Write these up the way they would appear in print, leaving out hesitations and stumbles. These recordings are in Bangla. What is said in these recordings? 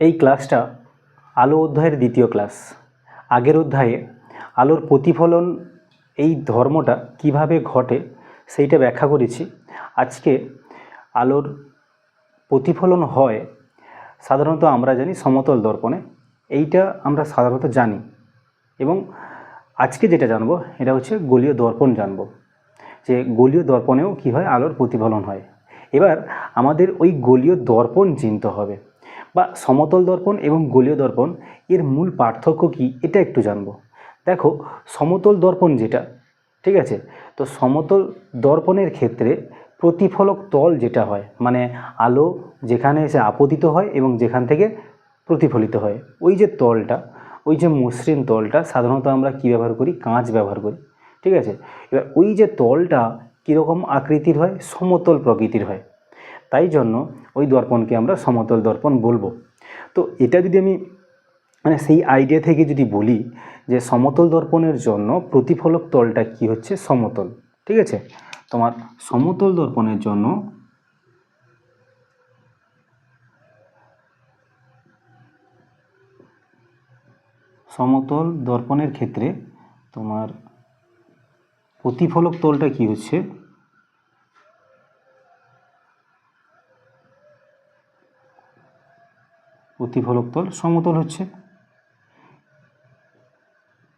এই ক্লাসটা আলো অধ্যায়ের দ্বিতীয় ক্লাস। আগের অধ্যায়ে আলোর প্রতিফলন এই ধর্মটা কিভাবে ঘটে সেইটা ব্যাখ্যা করেছি। আজকে আলোর প্রতিফলন হয় সাধারণত আমরা জানি সমতল দর্পণে, এইটা আমরা সাধারণত জানি। এবং আজকে যেটা জানবো এটা হচ্ছে গোলীয় দর্পণ জানবো, যে গোলীয় দর্পণেও কী হয়, আলোর প্রতিফলন হয়। এবার আমাদের ওই গোলীয় দর্পণ চিনতে হবে, বা সমতল দর্পণ এবং গোলীয় দর্পণ এর মূল পার্থক্য কী এটা একটু জানবো। দেখো, সমতল দর্পণ যেটা, ঠিক আছে, তো সমতল দর্পণের ক্ষেত্রে প্রতিফলক তল যেটা হয়, মানে আলো যেখানে এসে আপতিত হয় এবং যেখান থেকে প্রতিফলিত হয়, ওই যে তলটা, ওই যে মসৃণ তলটা সাধারণত আমরা কী ব্যবহার করি, কাঁচ ব্যবহার করি, ঠিক আছে। এবার ওই যে তলটা কীরকম আকৃতির হয়, সমতল প্রকৃতির হয়, তাই জন্য ওই দর্পণকে আমরা সমতল দর্পণ বলবো। তো এটা যদি আমি মানে সেই আইডিয়া থেকে যদি বলি যে সমতল দর্পণের জন্য প্রতিফলক তলটা কি হচ্ছে, সমতল, ঠিক আছে। তোমার সমতল দর্পণের জন্য সমতল দর্পণের ক্ষেত্রে তোমার প্রতিফলক তলটা কি হচ্ছে, প্রতিফলক তল সমতল হচ্ছে,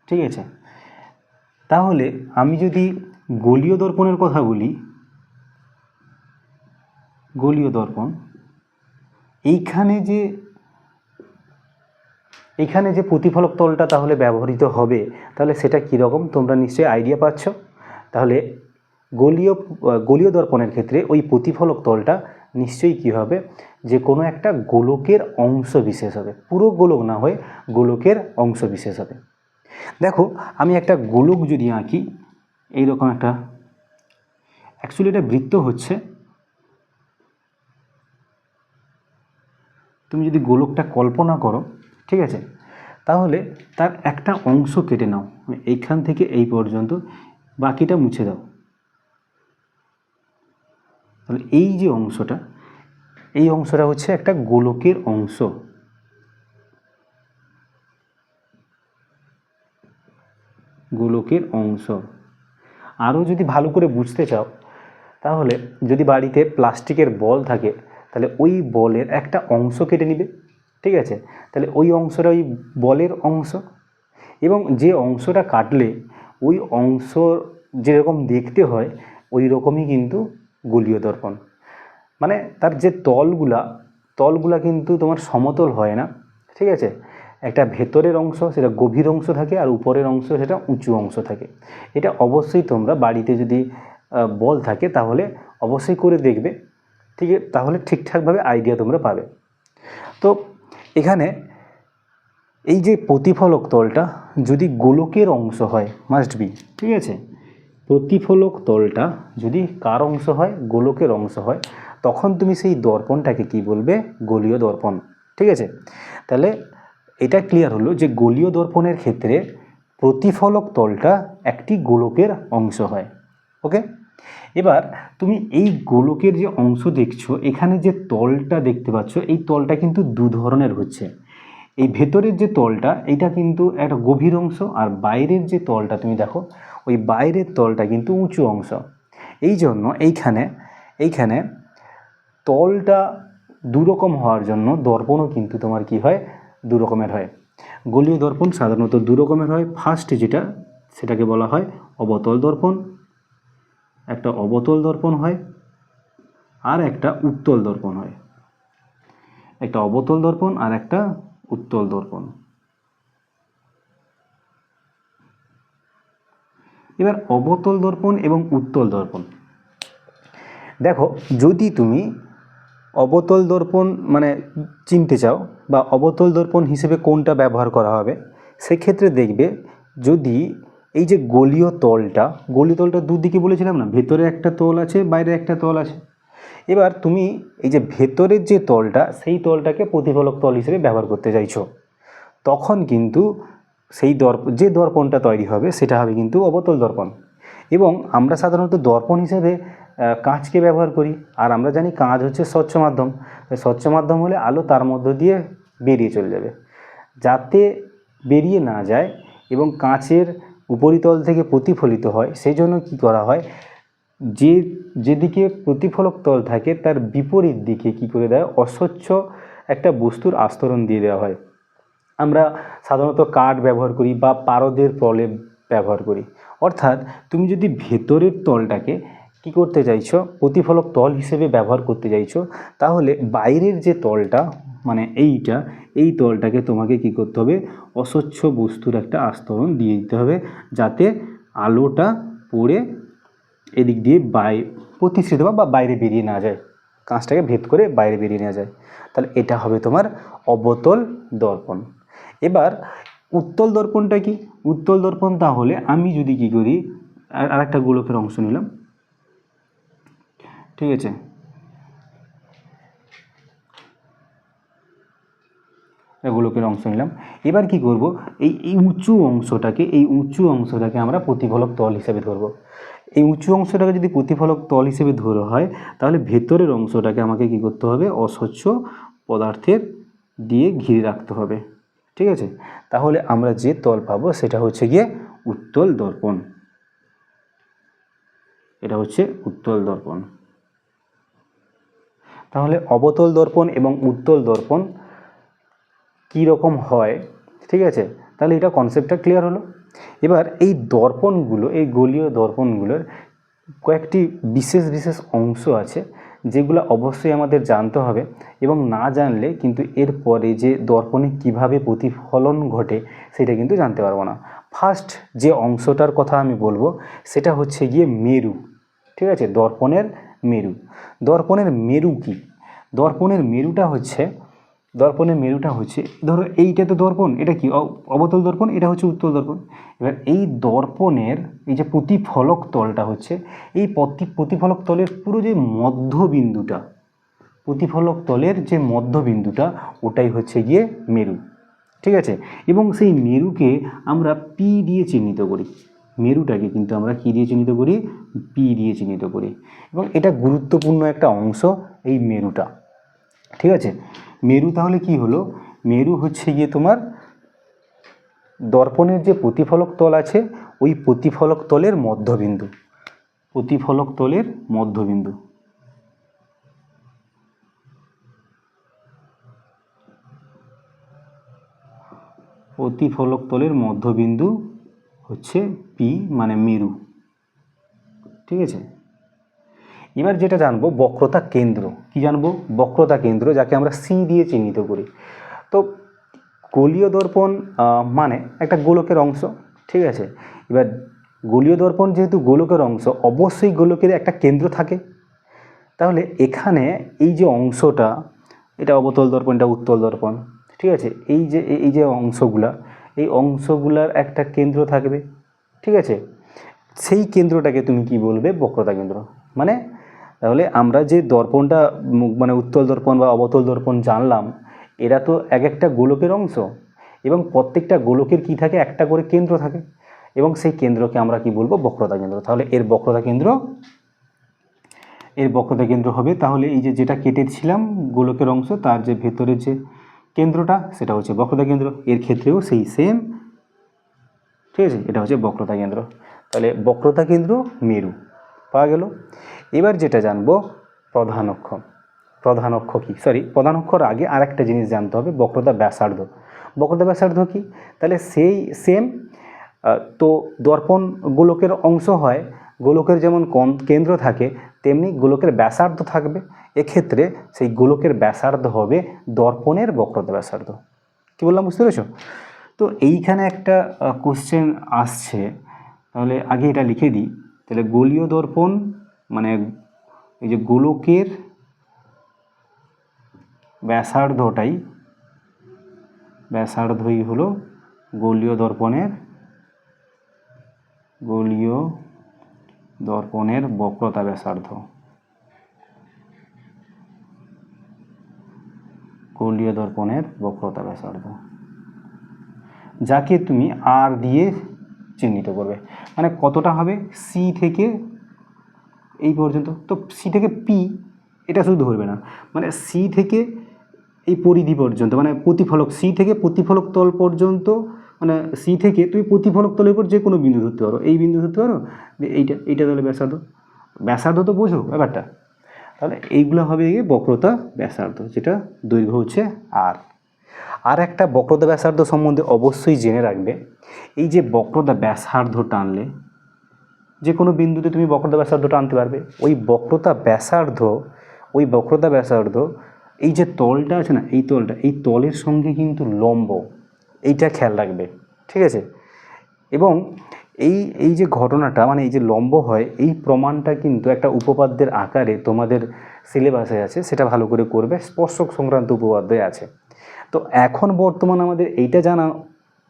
ঠিক আছে। তাহলে আমি যদি গোলীয় দর্পণের কথা বলি, গোলীয় দর্পণ এইখানে যে প্রতিফলক তলটা তাহলে ব্যবহৃত হবে, তাহলে সেটা কীরকম তোমরা নিশ্চয়ই আইডিয়া পাচ্ছ। তাহলে গোলীয় দর্পণের ক্ষেত্রে ওই প্রতিফলক তলটা নিশ্চয়ই কী হবে, যে কোনো একটা গোলকের অংশ বিশেষ হবে, পুরো গোলক না হয়ে গোলকের অংশ বিশেষ হবে। দেখো, আমি একটা গোলক যদি আঁকি, এইরকম একটা, অ্যাকচুয়ালি এটা বৃত্ত হচ্ছে, তুমি যদি গোলকটা কল্পনা করো, ঠিক আছে, তাহলে তার একটা অংশ কেটে নাও, এইখান থেকে এই পর্যন্ত, বাকিটা মুছে দাও। তাহলে এই যে অংশটা, এই অংশটা হচ্ছে একটা গোলকের অংশ, গোলকের অংশ। আরও যদি ভালো করে বুঝতে চাও, তাহলে যদি বাড়িতে প্লাস্টিকের বল থাকে, তাহলে ওই বলের একটা অংশ কেটে নিবে, ঠিক আছে। তাহলে ওই অংশটা ওই বলের অংশ, এবং যে অংশটা কাটলে ওই অংশ যেরকম দেখতে হয় ওই রকমই কিন্তু গোলীয় দর্পণ। মানে তার যে তলগুলা কিন্তু তোমার সমতল হয় না, ঠিক আছে। একটা ভেতরের অংশ সেটা গভীর অংশ থাকে, আর উপরের অংশ সেটা উঁচু অংশ থাকে। এটা অবশ্যই তোমরা বাড়িতে যদি বল থাকে তাহলে অবশ্যই করে দেখবে, ঠিক আছে, তাহলে ঠিকঠাকভাবে আইডিয়া তোমরা পাবে। তো এখানে এই যে প্রতিফলক তলটা যদি গোলকের অংশ হয়, মাস্ট বি, ঠিক আছে, প্রতিফলক তলটা যদি কার অংশ হয়, গোলকের অংশ হয়, তখন তুমি সেই দর্পণটাকে কি বলবে, গোলীয় দর্পণ, ঠিক আছে। তাহলে এটা ক্লিয়ার হলো যে গোলীয় দর্পণের ক্ষেত্রে প্রতিফলক তলটা একটি গোলকের অংশ হয়। ওকে, এবার তুমি এই গোলকের যে অংশ দেখছো, এখানে যে তলটা দেখতে পাচ্ছ, এই তলটা কিন্তু দু ধরনের হচ্ছে। এই ভেতরের যে তলটা, এটা কিন্তু একটা গভীর অংশ, আর বাইরের যে তলটা তুমি দেখো, ওই বাইরের তলটা কিন্তু উঁচু অংশ। এই জন্য এইখানে তলটা দুরকম হওয়ার জন্য দর্পণও কিন্তু তোমার কি হয়, দু রকমের হয়। গোলীয় দর্পণ সাধারণত দু রকমের হয়। ফার্স্ট যেটা, সেটাকে বলা হয় অবতল দর্পণ, একটা অবতল দর্পণ হয়, আর একটা উত্তল দর্পণ হয়। একটা অবতল দর্পণ আর একটা উত্তল দর্পণ। এবার অবতল দর্পণ এবং উত্তল দর্পণ, দেখো, যদি তুমি অবতল দর্পণ মানে চিনতে চাও, বা অবতল দর্পণ হিসেবে কোনটা ব্যবহার করা হবে, সেক্ষেত্রে দেখবে যদি এই যে গোলীয় তলটা দুদিকে বলেছিলাম না, ভেতরে একটা তল আছে, বাইরে একটা তল আছে। এবার তুমি এই যে ভেতরের যে তলটা, সেই তলটাকে প্রতিফলক তল হিসেবে ব্যবহার করতে চাইছো, তখন কিন্তু সেই যে দর্পণটা তৈরি হবে সেটা হবে কিন্তু অবতল দর্পণ। এবং আমরা সাধারণত দর্পণ হিসেবে কাঁচকে ব্যবহার করি, আর আমরা জানি কাঁচ হচ্ছে স্বচ্ছ মাধ্যম। স্বচ্ছ মাধ্যম হলে আলো তার মধ্য দিয়ে বেরিয়ে চলে যাবে। যাতে বেরিয়ে না যায় এবং কাঁচের উপরিতল থেকে প্রতিফলিত হয়, সেই জন্য কী করা হয়, যেদিকে প্রতিফলক তল থাকে তার বিপরীত দিকে কী করে দেয়, অস্বচ্ছ একটা বস্তুর আস্তরণ দিয়ে দেওয়া হয়। আমরা সাধারণত কাঠ ব্যবহার করি বা পারদের প্রলেপ ব্যবহার করি। অর্থাৎ তুমি যদি ভেতরের তলটাকে কি করতে চাইছো, প্রতিফলক তল হিসেবে ব্যবহার করতে চাইছো, তাহলে বাইরের যে তলটা মানে এই তলটাকে তোমাকে কি করতে হবে, অস্বচ্ছ বস্তুর একটা আস্তরণ দিয়ে দিতে হবে, যাতে আলোটা পড়ে এদিক দিয়ে প্রতিসৃত বা বাইরে বেরিয়ে না যায়, কাঁচটাকে ভেদ করে বাইরে বেরিয়ে না যায়। তাহলে এটা হবে তোমার অবতল দর্পণ। এবার উত্তল দর্পণটা কি? উত্তল দর্পণ তাহলে আমি যদি কি করি, আর একটা গোলকের অংশ নিলাম, ঠিক আছে, গোলকের অংশ নিলাম। এবার কি করব, এই উঁচু অংশটাকে আমরা প্রতিফলক তল হিসেবে ধরব। এই উঁচু অংশটাকে যদি প্রতিফলক তল হিসেবে ধরা হয়, তাহলে ভেতরের অংশটাকে আমাকে কি করতে হবে, অস্বচ্ছ পদার্থের দিয়ে ঘিরে রাখতে হবে। ঠিক আছে, তাহলে আমরা যে তল পাবো সেটা হচ্ছে গিয়ে উত্তল দর্পণ। এটা হচ্ছে উত্তল দর্পণ। তাহলে অবতল দর্পণ এবং উত্তল দর্পণ কী রকম হয়, ঠিক আছে, তাহলে এটা কনসেপ্টটা ক্লিয়ার হলো। এবার এই দর্পণগুলো, এই গোলীয় দর্পণগুলোর কয়েকটি বিশেষ অংশ আছে, যেগুলো অবশ্যই আমাদের জানতে হবে, এবং না জানলে কিন্তু এরপরে যে দর্পণে কিভাবে প্রতিফলন ঘটে সেটা কিন্তু জানতে পারবো না। ফার্স্ট যে অংশটার কথা আমি বলবো সেটা হচ্ছে গিয়ে মেরু। ঠিক আছে, দর্পণের মেরু। দর্পণের মেরু কি? দর্পণের মেরুটা হচ্ছে ধরো এইটা তো দর্পণ, এটা কি অবতল দর্পণ, এটা হচ্ছে উত্তল দর্পণ। এবার এই দর্পণের এই যে প্রতিফলক তলটা হচ্ছে, এই প্রতিফলক তলের পুরো যে মধ্যবিন্দুটা, প্রতিফলক তলের যে মধ্যবিন্দুটা, ওটাই হচ্ছে গিয়ে মেরু। ঠিক আছে, এবং সেই মেরুকে আমরা পি দিয়ে চিহ্নিত করি। মেরুটাকে কিন্তু আমরা কী দিয়ে চিহ্নিত করি? পি দিয়ে চিহ্নিত করি। এবং এটা গুরুত্বপূর্ণ একটা অংশ এই মেরুটা। ঠিক আছে, মেরু তাহলে কি হলো? মেরু হচ্ছে গিয়ে তোমার দর্পণের যে প্রতিফলক তল আছে, ওই প্রতিফলক তলের মধ্যবিন্দু। প্রতিফলক তলের মধ্যবিন্দু। প্রতিফলক তলের মধ্যবিন্দু হচ্ছে পি, মানে মেরু। ঠিক আছে, এবার যেটা জানবো বক্রতা কেন্দ্র। কি জানবো? বক্রতা কেন্দ্র, যাকে আমরা সি দিয়ে চিহ্নিত করি। তো গোলীয় দর্পণ মানে একটা গোলকের অংশ। ঠিক আছে, এবার গোলীয় দর্পণ যেহেতু গোলকের অংশ, অবশ্যই গোলকের একটা কেন্দ্র থাকে। তাহলে এখানে এই যে অংশটা, এটা অবতল দর্পণ, এটা উত্তল দর্পণ। ঠিক আছে, এই যে অংশগুলার একটা কেন্দ্র থাকবে। ঠিক আছে, সেই কেন্দ্রটাকে তুমি কি বলবে? বক্রতা কেন্দ্র। মানে তাহলে আমরা যে দর্পণটা মানে উত্তল দর্পণ বা অবতল দর্পণ জানলাম, এরা তো এক একটা গোলকের অংশ, এবং প্রত্যেকটা গোলকের কি থাকে? একটা করে কেন্দ্র থাকে, এবং সেই কেন্দ্রকে আমরা কি বলবো? বক্রতা কেন্দ্র। তাহলে এর বক্রতা কেন্দ্র হবে, তাহলে এই যেটা কেটেছিলাম গোলকের অংশ, তার যে ভেতরের যে কেন্দ্রটা, সেটা হচ্ছে বক্রতা কেন্দ্র। এর ক্ষেত্রেও সেই সেম। ঠিক আছে, এটা হচ্ছে বক্রতা কেন্দ্র। তাহলে বক্রতা কেন্দ্র মেরু পাওয়া গেল। এবার যেটা জানবো প্রধান অক্ষ। প্রধান অক্ষর আগে আর একটা জিনিস জানতে হবে, বক্রতা ব্যাসার্ধ। বক্রতা ব্যাসার্ধ কি? তাহলে সেই সেম। তো দর্পণ গোলকের অংশ হয়, গোলকের যেমন কেন্দ্র থাকে তেমনি গোলকের ব্যাসার্ধ থাকবে। এক্ষেত্রে সেই গোলকের ব্যাসার্ধ হবে দর্পণের বক্রতা ব্যাসার্ধ। কি বললাম, বুঝতে পেরেছো? তো এইখানে একটা কোশ্চেন আসছে, তাহলে আগে এটা লিখে দিই। তাহলে গোলীয় দর্পণ মানে এই যে গোলকের ব্যাসার্ধই হলো গোলীয় দর্পণের বক্রতা ব্যাসার্ধ। গোলীয় দর্পণের বক্রতা ব্যাসার্ধ, যাকে তুমি আর দিয়ে চিহ্নিত করবে। মানে কতটা হবে? সি থেকে এই পর্যন্ত। তো সি থেকে পি এটা শুধু ধরবে না, মানে সি থেকে এই পরিধি পর্যন্ত, মানে প্রতিফলক সি থেকে প্রতিফলক তল পর্যন্ত, মানে সি থেকে তুমি প্রতিফলক তলের উপর যে কোনো বিন্দু ধরতে পারো, এই বিন্দু ধরতে পারো, এইটা তাহলে ব্যাসার্ধ। ব্যাসার্ধ তো বোঝো ব্যাপারটা, তাহলে এইগুলো হবে গিয়ে বক্রতা ব্যাসার্ধ, যেটা দৈর্ঘ্য হচ্ছে আর একটা বক্রতা ব্যাসার্ধ সম্বন্ধে অবশ্যই জেনে রাখবে। এই যে বক্রতা ব্যাসার্ধ টানলে যে কোনো বিন্দুতে তুমি বক্রতা ব্যাসার্ধ টানতে পারবে, ওই বক্রতা ব্যাসার্ধ এই যে তলটা আছে না, এই তলের সঙ্গে কিন্তু লম্ব, এইটা খেয়াল রাখবে, ঠিক আছে। এবং এই যে ঘটনাটা, মানে এই যে লম্ব হয়, এই প্রমাণটা কিন্তু একটা উপপাদ্যের আকারে তোমাদের সিলেবাসে আছে, সেটা ভালো করে করবে, স্পর্শক সংক্রান্ত উপপাদ্যে আছে। তো এখন বর্তমান আমাদের এইটা জানা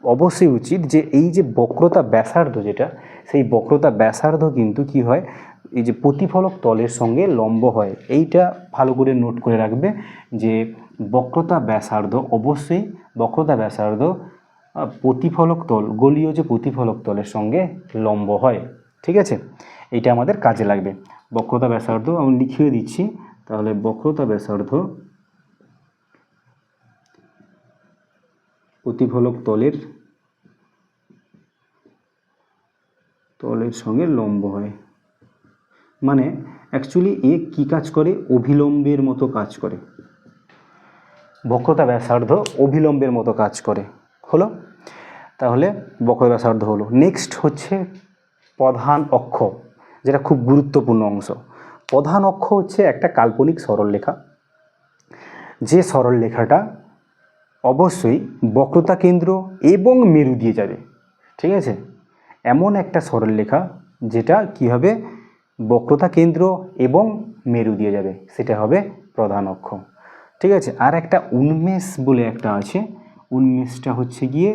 অবশ্যই উচিত যে এই যে বক্রতা ব্যাসার্ধ যেটা, সেই বক্রতা ব্যাসার্ধ কিন্তু কি হয়, এই যে প্রতিফলক তলের সঙ্গে লম্ব হয়। এইটা ভালো করে নোট করে রাখবে যে বক্রতা ব্যাসার্ধ অবশ্যই প্রতিফলক তল, গোলীয় যে প্রতিফলক তলের সঙ্গে লম্ব হয়, ঠিক আছে। এইটা আমাদের কাজে লাগবে। বক্রতা ব্যাসার্ধ আমি লিখিয়ে দিচ্ছি, তাহলে বক্রতা ব্যাসার্ধ প্রতিফলক তলের সঙ্গে লম্ব হয়, মানে অ্যাকচুয়ালি এ কী কাজ করে, অভিলম্বের মতো কাজ করে। বক্রতা ব্যাসার্ধ অভিলম্বের মতো কাজ করে, হলো। তাহলে বক্রতা ব্যাসার্ধ হলো। নেক্সট হচ্ছে প্রধান অক্ষ, যেটা খুব গুরুত্বপূর্ণ অংশ। প্রধান অক্ষ হচ্ছে একটা কাল্পনিক সরলরেখা, যে সরলরেখাটা অবশ্যই বক্রতা কেন্দ্র এবং মেরু দিয়ে যাবে, ঠিক আছে। এমন একটা সরলরেখা যেটা কি হবে, বক্রতা কেন্দ্র এবং মেরু দিয়ে যাবে, সেটা হবে প্রধান অক্ষ, ঠিক আছে। আর একটা উন্মেষ বলে একটা আছে, উন্মেষটা হচ্ছে গিয়ে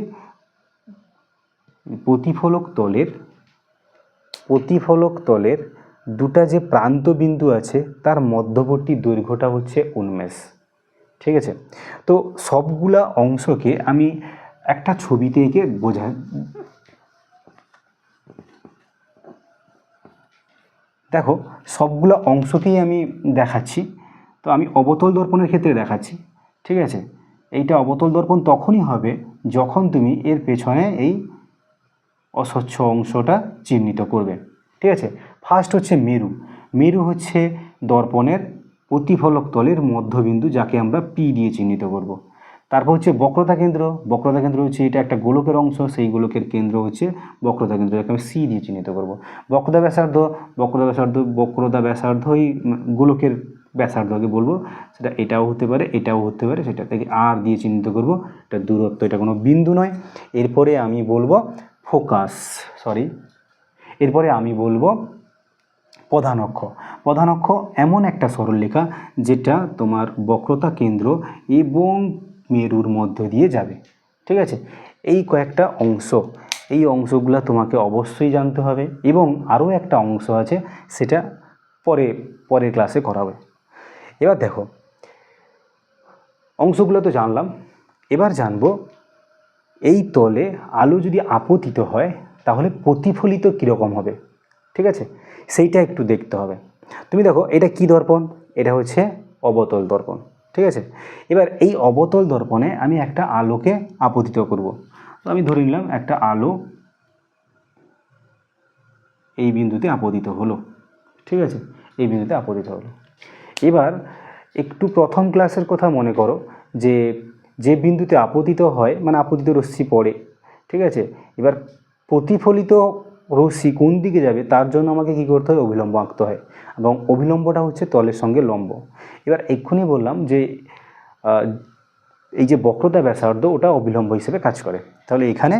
প্রতিফলক তলের দুটা যে প্রান্ত বিন্দু আছে তার মধ্যবর্তী দৈর্ঘ্যটা হচ্ছে উন্মেষ, ঠিক আছে। তো সবগুলা অংশকে আমি একটা ছবিতে এঁকে বোঝাই। দেখো সবগুলো অংশকেই আমি দেখাচ্ছি, তো আমি অবতল দর্পণের ক্ষেত্রে দেখাচ্ছি, ঠিক আছে। এইটা অবতল দর্পণ তখনই হবে যখন তুমি এর পেছনে এই অস্বচ্ছ অংশটা চিহ্নিত করবে, ঠিক আছে। ফার্স্ট হচ্ছে মেরু হচ্ছে দর্পণের প্রতিফলক তলের মধ্যবিন্দু, যাকে আমরা পি দিয়ে চিহ্নিত করব। তারপর হচ্ছে বক্রতা কেন্দ্র হচ্ছে এটা একটা গোলকের অংশ, সেই গোলকের কেন্দ্র হচ্ছে বক্রতা কেন্দ্র, যাকে আমি সি দিয়ে চিহ্নিত করব। বক্রতা ব্যাসার্ধ ওই গোলকের ব্যাসার্ধকে বলবো, সেটা এটাও হতে পারে সেটা থেকে আর দিয়ে চিহ্নিত করব, এটা দূরত্ব, এটা কোনো বিন্দু নয়। এরপরে আমি বলবো প্রধান অক্ষ এমন একটা সরলরেখা যেটা তোমার বক্রতা কেন্দ্র এবং মেরুর মধ্য দিয়ে যাবে, ঠিক আছে। এই কয়েকটা অংশ, এই অংশগুলো তোমাকে অবশ্যই জানতে হবে, এবং আরও একটা অংশ আছে, সেটা পরের ক্লাসে করাবে। এবার দেখো অংশগুলো তো জানলাম, এবার জানবো এই তলে আলো যদি আপতিত হয় তাহলে প্রতিফলিত কীরকম হবে, ঠিক আছে, সেইটা একটু দেখতে হবে। তুমি দেখো এটা কি দর্পণ, এটা হচ্ছে অবতল দর্পণ, ঠিক আছে। এবার এই অবতল দর্পণে আমি একটা আলোকে আপতিত করব। তো আমি ধরে নিলাম একটা আলো এই বিন্দুতে আপতিত হলো, ঠিক আছে, এই বিন্দুতে আপতিত হলো। এবার একটু প্রথম ক্লাসের কথা মনে করো, যে বিন্দুতে আপতিত হয়, মানে আপতিত রশ্মি পড়ে, ঠিক আছে। এবার প্রতিফলিত রশ্মি কোন দিকে যাবে তার জন্য আমাকে কি করতে হয়, অভিলম্ব আঁকতে হয়, এবং অভিলম্বটা হচ্ছে তলের সঙ্গে লম্ব। এবার এক্ষুনি বললাম যে এই যে বক্রতা ব্যাসার্ধ ওটা অভিলম্ব হিসেবে কাজ করে, তাহলে এখানে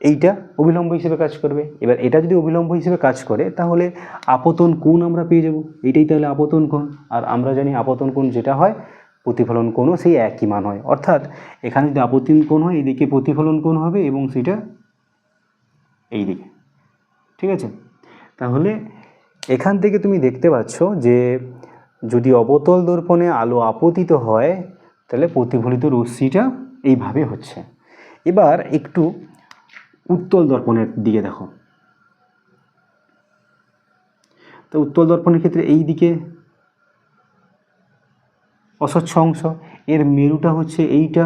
এইটা অভিলম্ব হিসেবে কাজ করবে। এবার এটা যদি অভিলম্ব হিসেবে কাজ করে তাহলে আপতন কোণ আমরা পেয়ে যাব, এইটাই তাহলে আপতন কোণ। আর আমরা জানি আপতন কোণ যেটা হয়, প্রতিফলন কোণও সেই একই মান হয়, অর্থাৎ এখানে যদি আপতন কোণ হয় এইদিকে প্রতিফলন কোণ হবে এবং সেটা এই দিকে, ঠিক আছে। তাহলে এখান থেকে তুমি দেখতে পাচ্ছ যে যদি অবতল দর্পণে আলো আপতিত হয় তাহলে প্রতিফলিত রশ্মিটা এইভাবে হচ্ছে। এবার একটু উত্তল দর্পণের দিকে দেখো, তো উত্তল দর্পণের ক্ষেত্রে এই দিকে অস্বচ্ছ অংশ, এর মেরুটা হচ্ছে এইটা,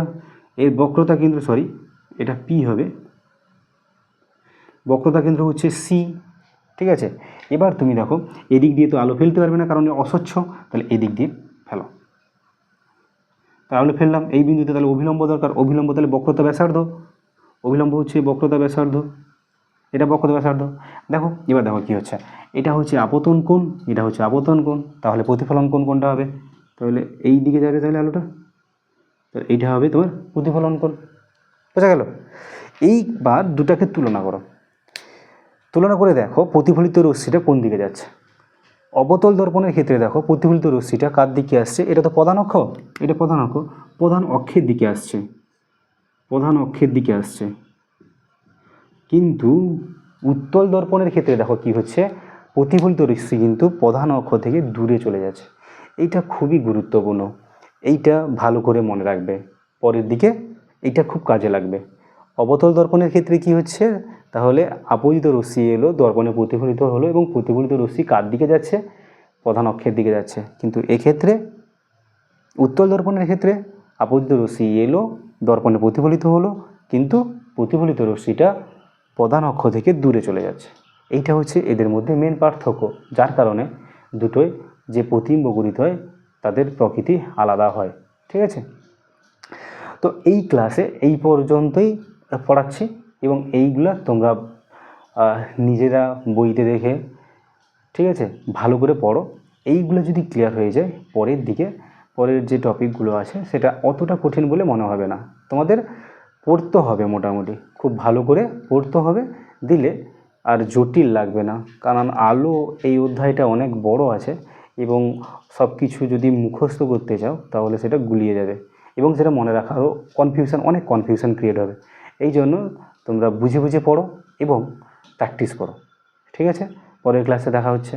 এর বক্রতা কেন্দ্র এটা পি হবে, বক্রতা কেন্দ্র হচ্ছে সি। ঠিক আছে, এবার তুমি দেখো এদিক দিয়ে তো আলো ফেলতে পারবে না কারণ অস্বচ্ছ, তাহলে এদিক দিয়ে ফেলো। তাহলে ফেললাম এই বিন্দুতে, তাহলে অভিলম্ব দরকার, অভিলম্ব তাহলে বক্রতা ব্যাসার্ধ, অভিলম্ব হচ্ছে বক্রতা ব্যাসার্ধ, এটা বক্রতা ব্যাসার্ধ। দেখো এবার দেখো কী হচ্ছে, এটা হচ্ছে আপতন কোণ, এটা হচ্ছে আপতন কোণ, তাহলে প্রতিফলন কোণ কোনটা হবে, তাহলে এই দিকে যাবে তাহলে আলোটা, তাহলে এইটা হবে তোমার প্রতিফলন কোণ। বোঝা গেল? এইবার দুটাকে তুলনা করো, তুলনা করে দেখো প্রতিফলিত রশ্মিটা কোন দিকে যাচ্ছে। অবতল দর্পণের ক্ষেত্রে দেখো প্রতিফলিত রশ্মিটা কার দিকে আসছে, এটা তো প্রধান অক্ষ, এটা প্রধান অক্ষ, প্রধান অক্ষের দিকে আসছে, প্রধান অক্ষের দিকে আসছে। কিন্তু উত্তল দর্পণের ক্ষেত্রে দেখো কি হচ্ছে, প্রতিফলিত রশ্মি কিন্তু প্রধান অক্ষ থেকে দূরে চলে যাচ্ছে। এইটা খুবই গুরুত্বপূর্ণ, এইটা ভালো করে মনে রাখবে, পরের দিকে এইটা খুব কাজে লাগবে। অবতল দর্পণের ক্ষেত্রে কি হচ্ছে, তাহলে আপতিত রশ্মি এলো, দর্পণে প্রতিফলিত হলো এবং প্রতিফলিত রশ্মি কার দিকে যাচ্ছে, প্রধান অক্ষের দিকে যাচ্ছে। কিন্তু এক্ষেত্রে উত্তল দর্পণের ক্ষেত্রে আপতিত রশ্মি এলো, দর্পণে প্রতিফলিত হলো, কিন্তু প্রতিফলিত রশ্মিটা প্রধান অক্ষ থেকে দূরে চলে যাচ্ছে। এইটা হচ্ছে এদের মধ্যে মেন পার্থক্য, যার কারণে দুটোই যে প্রতিবিম্ব গঠিত হয় তাদের প্রকৃতি আলাদা হয়। ঠিক আছে, তো এই ক্লাসে এই পর্যন্তই পড়াচ্ছি এবং এইগুলা তোমরা নিজেরা বইতে দেখে, ঠিক আছে, ভালো করে পড়ো। এইগুলো যদি ক্লিয়ার হয়ে যায় পরের দিকে, পরের যে টপিকগুলো আছে সেটা অতটা কঠিন বলে মনে হবে না। তোমাদের পড়তে হবে, মোটামুটি খুব ভালো করে পড়তে হবে, দিলে আর জটিল লাগবে না। কারণ আলো এই অধ্যায়টা অনেক বড় আছে এবং সব কিছু যদি মুখস্থ করতে চাও তাহলে সেটা গুলিয়ে যাবে এবং সেটা মনে রাখারও অনেক কনফিউশন ক্রিয়েট হবে। এই জন্য তোমরা বুঝে বুঝে পড়ো এবং প্র্যাকটিস করো। ঠিক আছে, পরের ক্লাসে দেখা হচ্ছে।